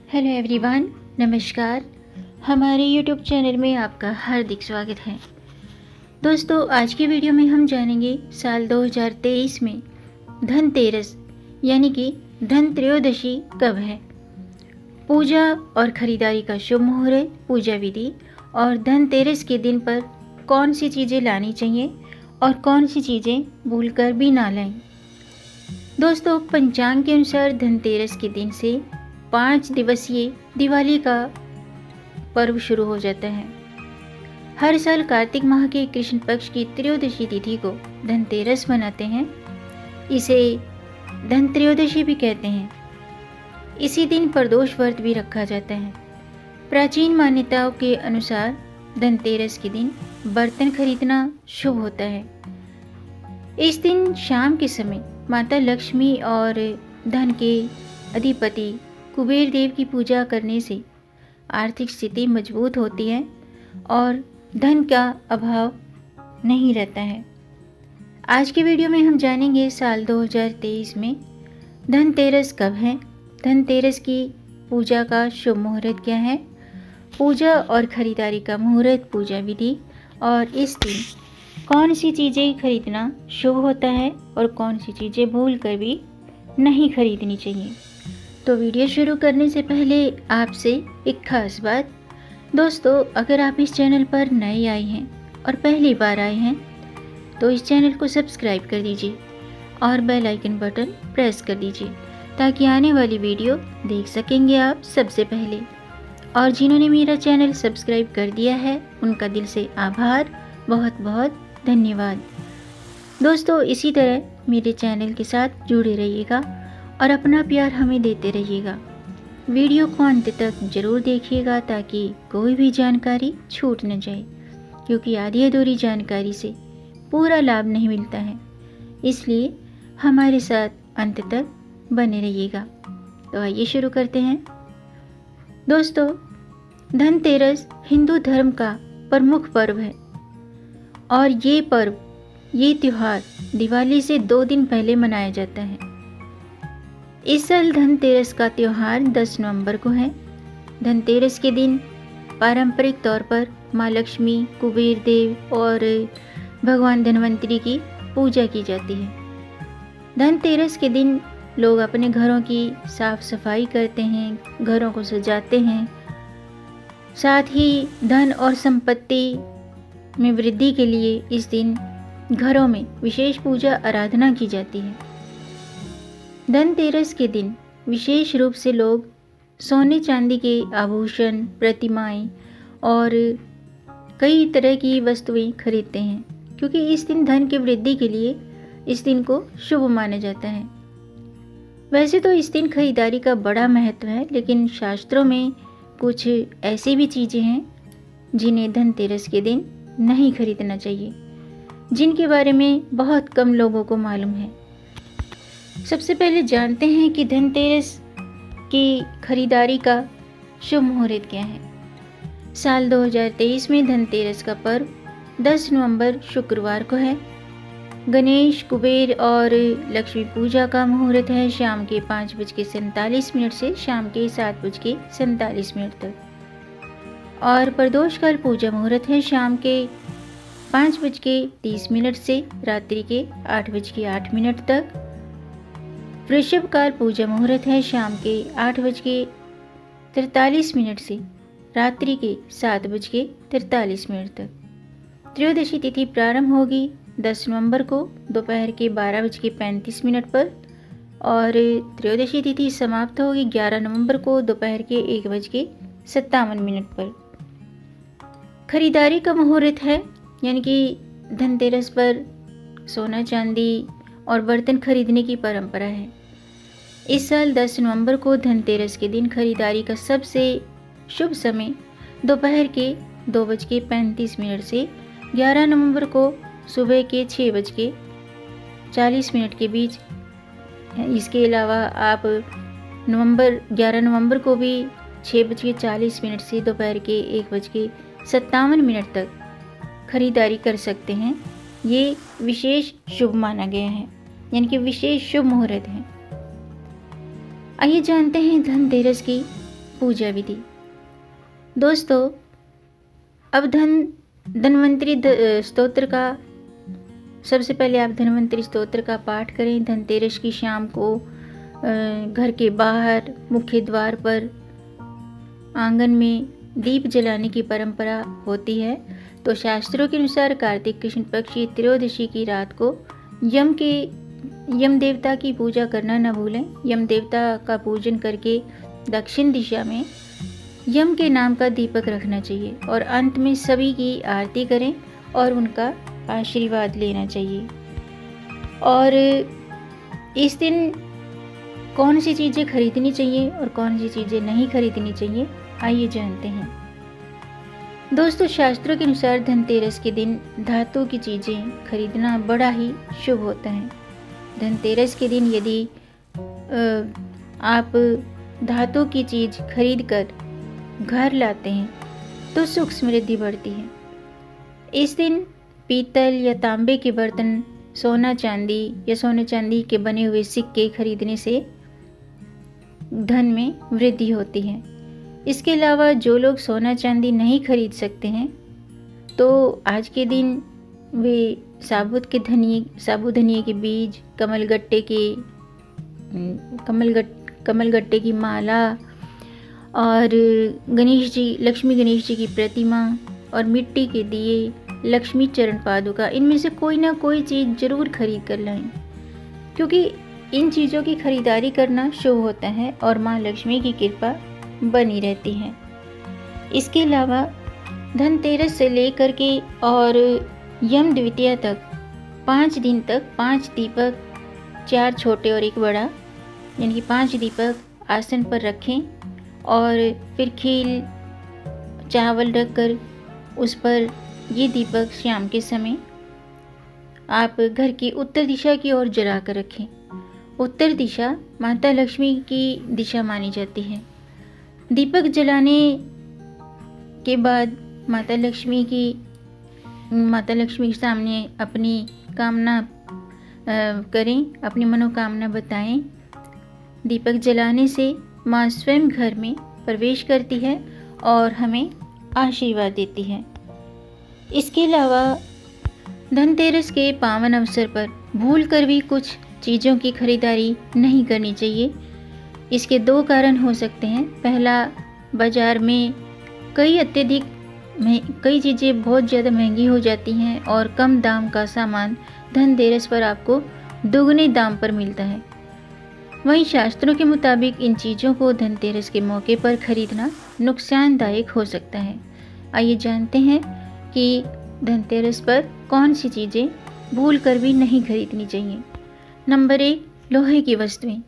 Hello everyone, नमस्कार। हमारे YouTube channel में आपका हार्दिक स्वागत है। दोस्तों, आज की वीडियो में हम जानेंगे साल 2023 में धनतेरस यानी कि धन त्रयोदशी कब है, पूजा और खरीदारी का शुभ मुहूर्त, पूजा विधि और धनतेरस के दिन पर कौन सी चीज़ें लानी चाहिए और कौन सी चीज़ें भूलकर भी ना लाएं। दोस्तों, पंचांग के अनुसार धनतेरस के दिन से 5 दिवसीय दिवाली का पर्व शुरू हो जाता है। हर साल कार्तिक माह के कृष्ण पक्ष की त्रयोदशी तिथि को धनतेरस मनाते हैं। इसे धन त्रयोदशी भी कहते हैं। इसी दिन प्रदोष व्रत भी रखा जाता है। प्राचीन मान्यताओं के अनुसार धनतेरस के दिन बर्तन खरीदना शुभ होता है। इस दिन शाम के समय माता लक्ष्मी और धन के अधिपति कुबेर देव की पूजा करने से आर्थिक स्थिति मजबूत होती है और धन का अभाव नहीं रहता है। आज की वीडियो में हम जानेंगे साल 2023 में धनतेरस कब है, धनतेरस की पूजा का शुभ मुहूर्त क्या है, पूजा और खरीदारी का मुहूर्त, पूजा विधि, और इस दिन कौन सी चीज़ें खरीदना शुभ होता है और कौन सी चीज़ें भूल कर भी नहीं खरीदनी चाहिए। तो वीडियो शुरू करने से पहले आपसे एक खास बात। दोस्तों, अगर आप इस चैनल पर नए आए हैं और पहली बार आए हैं तो इस चैनल को सब्सक्राइब कर दीजिए और बेल आइकन बटन प्रेस कर दीजिए ताकि आने वाली वीडियो देख सकेंगे आप सबसे पहले। और जिन्होंने मेरा चैनल सब्सक्राइब कर दिया है उनका दिल से आभार, बहुत बहुत धन्यवाद। दोस्तों, इसी तरह मेरे चैनल के साथ जुड़े रहिएगा और अपना प्यार हमें देते रहिएगा। वीडियो को अंत तक जरूर देखिएगा ताकि कोई भी जानकारी छूट न जाए, क्योंकि आधी अधूरी जानकारी से पूरा लाभ नहीं मिलता है। इसलिए हमारे साथ अंत तक बने रहिएगा। तो आइए शुरू करते हैं। दोस्तों, धनतेरस हिंदू धर्म का प्रमुख पर्व है और ये त्यौहार दिवाली से 2 दिन पहले मनाया जाता है। इस साल धनतेरस का त्यौहार 10 नवंबर को है। धनतेरस के दिन पारंपरिक तौर पर माँ लक्ष्मी, कुबेर देव और भगवान धन्वंतरी की पूजा की जाती है। धनतेरस के दिन लोग अपने घरों की साफ सफाई करते हैं, घरों को सजाते हैं। साथ ही धन और संपत्ति में वृद्धि के लिए इस दिन घरों में विशेष पूजा आराधना की जाती है। धनतेरस के दिन विशेष रूप से लोग सोने चांदी के आभूषण, प्रतिमाएं और कई तरह की वस्तुएं खरीदते हैं, क्योंकि इस दिन धन की वृद्धि के लिए इस दिन को शुभ माना जाता है। वैसे तो इस दिन खरीदारी का बड़ा महत्व है, लेकिन शास्त्रों में कुछ ऐसी भी चीज़ें हैं जिन्हें धनतेरस के दिन नहीं खरीदना चाहिए, जिनके बारे में बहुत कम लोगों को मालूम है। सबसे पहले जानते हैं कि धनतेरस की खरीदारी का शुभ मुहूर्त क्या है। साल 2023 में धनतेरस का पर्व 10 नवंबर शुक्रवार को है। गणेश, कुबेर और लक्ष्मी पूजा का मुहूर्त है शाम के 5:47 से शाम के 7:47 तक। और प्रदोष काल पूजा मुहूर्त है शाम के 5:30 से रात्रि के 8:08 तक। वृषभ काल पूजा मुहूर्त है शाम के 8:43 से रात्रि के 7:43 तक। त्रयोदशी तिथि प्रारंभ होगी 10 नवंबर को दोपहर के 12:35 पर और त्रयोदशी तिथि समाप्त होगी 11 नवंबर को दोपहर के 1:57 पर। खरीदारी का मुहूर्त है, यानी कि धनतेरस पर सोना चांदी और बर्तन खरीदने की परंपरा है। इस साल 10 नवंबर को धनतेरस के दिन खरीदारी का सबसे शुभ समय दोपहर के 2:35 से 11 नवंबर को सुबह के 6:40 के बीच। इसके अलावा आप 11 नवंबर को भी 6:40 से दोपहर के 1:57 तक खरीदारी कर सकते हैं। ये विशेष शुभ माना गया है, यानी कि विशेष शुभ मुहूर्त है। आइए जानते हैं धनतेरस की पूजा विधि। दोस्तों, अब धन्वंतरी स्तोत्र का सबसे पहले आप धन्वंतरी स्तोत्र का पाठ करें। धनतेरस की शाम को घर के बाहर मुख्य द्वार पर आंगन में दीप जलाने की परंपरा होती है। तो शास्त्रों के अनुसार कार्तिक कृष्ण पक्ष की त्रयोदशी की रात को यम देवता की पूजा करना न भूलें। यम देवता का पूजन करके दक्षिण दिशा में यम के नाम का दीपक रखना चाहिए और अंत में सभी की आरती करें और उनका आशीर्वाद लेना चाहिए। और इस दिन कौन सी चीज़ें खरीदनी चाहिए और कौन सी चीज़ें नहीं खरीदनी चाहिए, आइए जानते हैं। दोस्तों, शास्त्रों के अनुसार धनतेरस के दिन धातु की चीज़ें खरीदना बड़ा ही शुभ होता है। धनतेरस के दिन यदि आप धातु की चीज़ खरीद कर घर लाते हैं तो सुख समृद्धि बढ़ती है। इस दिन पीतल या तांबे के बर्तन, सोना चांदी या सोने चांदी के बने हुए सिक्के खरीदने से धन में वृद्धि होती है। इसके अलावा जो लोग सोना चांदी नहीं खरीद सकते हैं तो आज के दिन वे साबुत धनिए के बीज, कमलगट्टे की माला और लक्ष्मी गणेश जी की प्रतिमा और मिट्टी के दिए, लक्ष्मी चरण पादुका, इनमें से कोई ना कोई चीज़ जरूर खरीद कर लाएं, क्योंकि इन चीज़ों की खरीदारी करना शुभ होता है और माँ लक्ष्मी की कृपा बनी रहती है। इसके अलावा धनतेरस से लेकर के और यम द्वितीया तक 5 दिन तक 5 दीपक, 4 छोटे और 1 बड़ा, यानी कि 5 दीपक आसन पर रखें और फिर खील चावल रखकर उस पर ये दीपक शाम के समय आप घर की उत्तर दिशा की ओर जला कर रखें। उत्तर दिशा माता लक्ष्मी की दिशा मानी जाती है। दीपक जलाने के बाद माता लक्ष्मी के सामने अपनी कामना करें, अपनी मनोकामना बताएं। दीपक जलाने से माँ स्वयं घर में प्रवेश करती है और हमें आशीर्वाद देती है। इसके अलावा धनतेरस के पावन अवसर पर भूलकर भी कुछ चीज़ों की खरीदारी नहीं करनी चाहिए। इसके 2 कारण हो सकते हैं। पहला, बाज़ार में कई चीज़ें बहुत ज़्यादा महंगी हो जाती हैं और कम दाम का सामान धनतेरस पर आपको दुगने दाम पर मिलता है। वहीं शास्त्रों के मुताबिक इन चीज़ों को धनतेरस के मौके पर खरीदना नुकसानदायक हो सकता है। आइए जानते हैं कि धनतेरस पर कौन सी चीज़ें भूल कर भी नहीं खरीदनी चाहिए। नंबर 1, लोहे की वस्तुएं।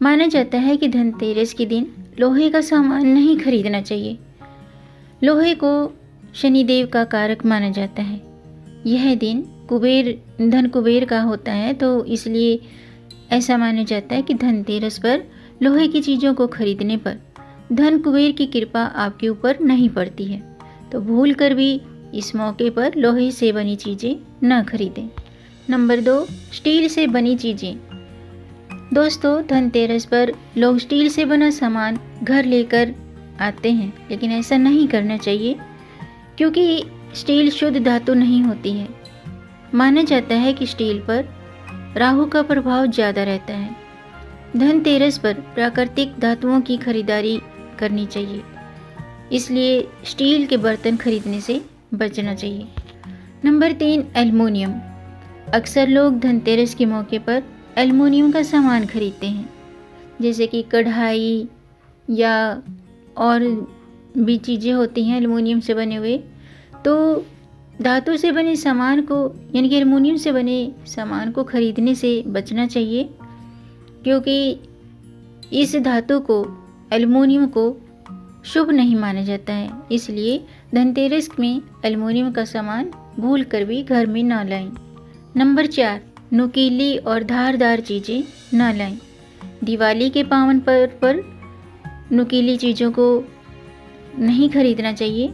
माना जाता है कि धनतेरस के दिन लोहे का सामान नहीं खरीदना चाहिए। लोहे को शनिदेव का कारक माना जाता है। यह दिन धन कुबेर का होता है, तो इसलिए ऐसा माना जाता है कि धनतेरस पर लोहे की चीज़ों को खरीदने पर धन कुबेर की कृपा आपके ऊपर नहीं पड़ती है। तो भूल कर भी इस मौके पर लोहे से बनी चीज़ें न खरीदें। नंबर 2, स्टील से बनी चीज़ें। दोस्तों, धनतेरस पर लोग स्टील से बना सामान घर लेकर आते हैं, लेकिन ऐसा नहीं करना चाहिए क्योंकि स्टील शुद्ध धातु नहीं होती है। माना जाता है कि स्टील पर राहु का प्रभाव ज़्यादा रहता है। धनतेरस पर प्राकृतिक धातुओं की खरीदारी करनी चाहिए, इसलिए स्टील के बर्तन खरीदने से बचना चाहिए। Number 3, aluminium. अक्सर लोग धनतेरस के मौके पर एल्युमिनियम का सामान खरीदते हैं, जैसे कि कढ़ाई या और भी चीज़ें होती हैं एल्युमिनियम से बने हुए। तो धातु से बने सामान को, यानी कि एल्युमिनियम से बने सामान को खरीदने से बचना चाहिए, क्योंकि इस धातु को, एल्युमिनियम को शुभ नहीं माना जाता है। इसलिए धनतेरस में एल्युमिनियम का सामान भूल कर भी घर में ना लाएं। नंबर 4, नुकीली और धारदार चीज़ें ना लाएं। दिवाली के पावन पर्व पर नुकीली चीज़ों को नहीं खरीदना चाहिए।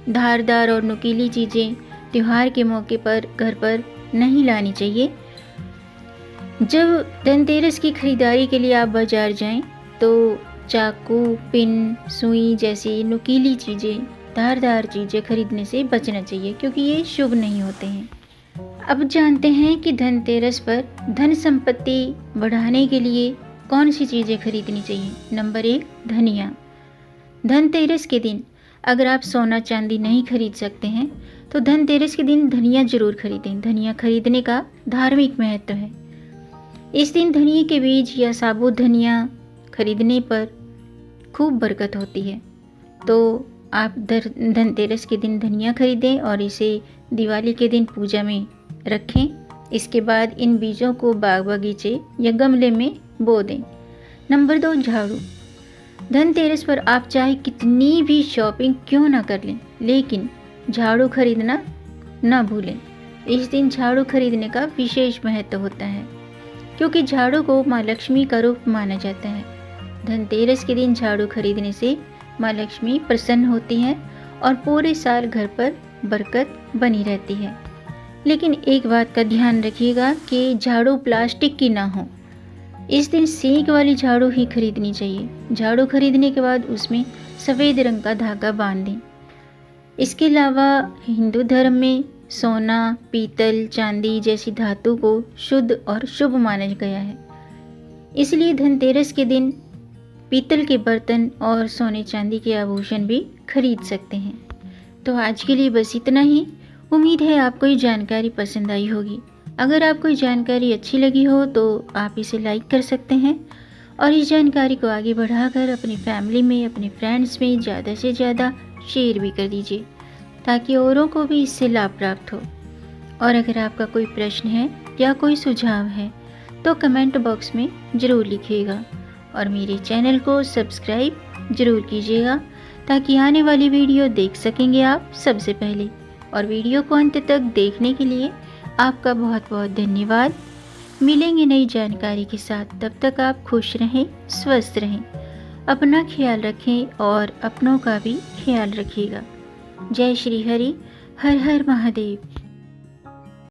धारदार और नुकीली चीज़ें त्यौहार के मौके पर घर पर नहीं लानी चाहिए। जब धनतेरस की खरीदारी के लिए आप बाज़ार जाएं तो चाकू, पिन, सुई जैसी नुकीली चीज़ें, धारदार चीज़ें खरीदने से बचना चाहिए क्योंकि ये शुभ नहीं होते हैं। अब जानते हैं कि धनतेरस पर धन संपत्ति बढ़ाने के लिए कौन सी चीज़ें खरीदनी चाहिए। नंबर 1, धनिया। धनतेरस के दिन अगर आप सोना चांदी नहीं खरीद सकते हैं तो धनतेरस के दिन धनिया जरूर खरीदें। धनिया खरीदने का धार्मिक महत्व है। इस दिन धनिया के बीज या साबुत धनिया खरीदने पर खूब बरकत होती है। तो आप धनतेरस के दिन धनिया खरीदें और इसे दिवाली के दिन पूजा में रखें। इसके बाद इन बीजों को बाग बगीचे या गमले में बो दें। नंबर 2, झाड़ू। धनतेरस पर आप चाहे कितनी भी शॉपिंग क्यों ना कर लें, लेकिन झाड़ू खरीदना ना भूलें। इस दिन झाड़ू खरीदने का विशेष महत्व होता है क्योंकि झाड़ू को माँ लक्ष्मी का रूप माना जाता है। धनतेरस के दिन झाड़ू खरीदने से माँ लक्ष्मी प्रसन्न होती हैं और पूरे साल घर पर बरकत बनी रहती है। लेकिन एक बात का ध्यान रखिएगा कि झाड़ू प्लास्टिक की ना हो। इस दिन सींग वाली झाड़ू ही खरीदनी चाहिए। झाड़ू खरीदने के बाद उसमें सफ़ेद रंग का धागा बांध दें। इसके अलावा हिंदू धर्म में सोना, पीतल, चांदी जैसी धातु को शुद्ध और शुभ माना गया है। इसलिए धनतेरस के दिन पीतल के बर्तन और सोने चांदी के आभूषण भी खरीद सकते हैं। तो आज के लिए बस इतना ही। उम्मीद है आपको ये जानकारी पसंद आई होगी। अगर आपको ये जानकारी अच्छी लगी हो तो आप इसे लाइक कर सकते हैं और इस जानकारी को आगे बढ़ाकर अपनी फैमिली में, अपने फ्रेंड्स में ज़्यादा से ज़्यादा शेयर भी कर दीजिए ताकि औरों को भी इससे लाभ प्राप्त हो। और अगर आपका कोई प्रश्न है या कोई सुझाव है तो कमेंट बॉक्स में ज़रूर लिखिएगा और मेरे चैनल को सब्सक्राइब ज़रूर कीजिएगा ताकि आने वाली वीडियो देख सकेंगे आप सबसे पहले। और वीडियो को अंत तक देखने के लिए आपका बहुत बहुत धन्यवाद। मिलेंगे नई जानकारी के साथ, तब तक आप खुश रहें, स्वस्थ रहें, अपना ख्याल रखें और अपनों का भी ख्याल रखिएगा। जय श्री हरि, हर हर महादेव।